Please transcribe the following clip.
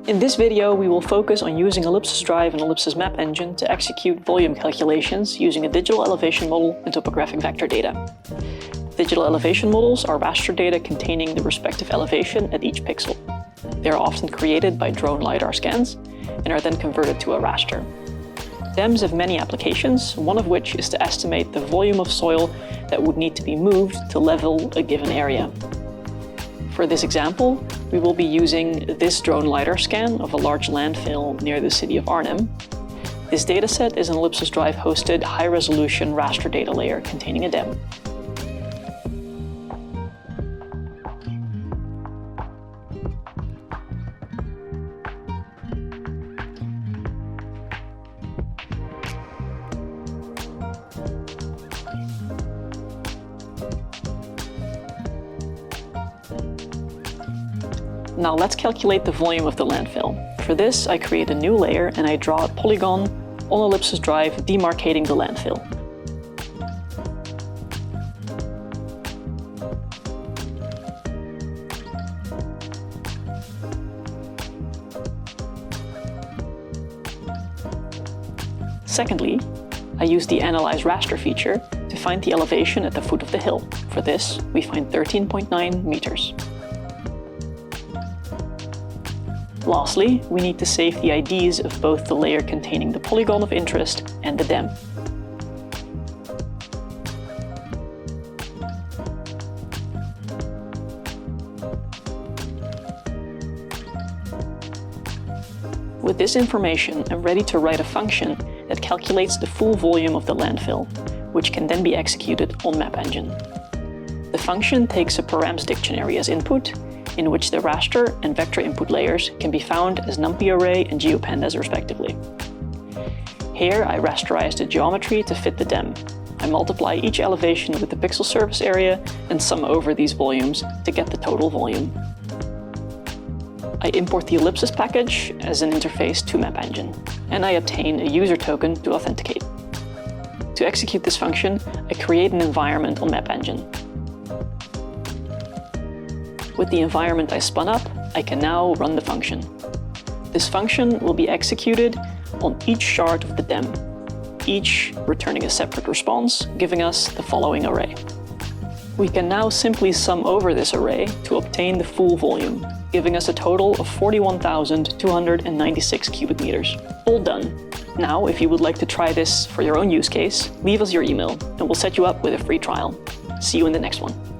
In this video, we will focus on using Ellipsis Drive and Ellipsis Map Engine to execute volume calculations using a digital elevation model and topographic vector data. Digital elevation models are raster data containing the respective elevation at each pixel. They are often created by drone LiDAR scans and are then converted to a raster. DEMs have many applications, one of which is to estimate the volume of soil that would need to be moved to level a given area. For this example, we will be using this drone LiDAR scan of a large landfill near the city of Arnhem. This dataset is an Ellipsis Drive hosted high-resolution raster data layer containing a DEM. Now let's calculate the volume of the landfill. For this, I create a new layer and I draw a polygon on Ellipsis Drive demarcating the landfill. Secondly, I use the Analyze Raster feature to find the elevation at the foot of the hill. For this, we find 13.9 meters. Lastly, we need to save the IDs of both the layer containing the polygon of interest and the DEM. With this information, I'm ready to write a function that calculates the full volume of the landfill, which can then be executed on Map Engine. The function takes a params dictionary as input, in which the raster and vector input layers can be found as NumPy array and GeoPandas respectively. Here I rasterize the geometry to fit the DEM. I multiply each elevation with the pixel surface area and sum over these volumes to get the total volume. I import the Ellipsis package as an interface to Map Engine, and I obtain a user token to authenticate. To execute this function, I create an environment on Map Engine. With the environment I spun up, I can now run the function. This function will be executed on each shard of the DEM, each returning a separate response, giving us the following array. We can now simply sum over this array to obtain the full volume, giving us a total of 41,296 cubic meters. All done. Now, if you would like to try this for your own use case, leave us your email and we'll set you up with a free trial. See you in the next one.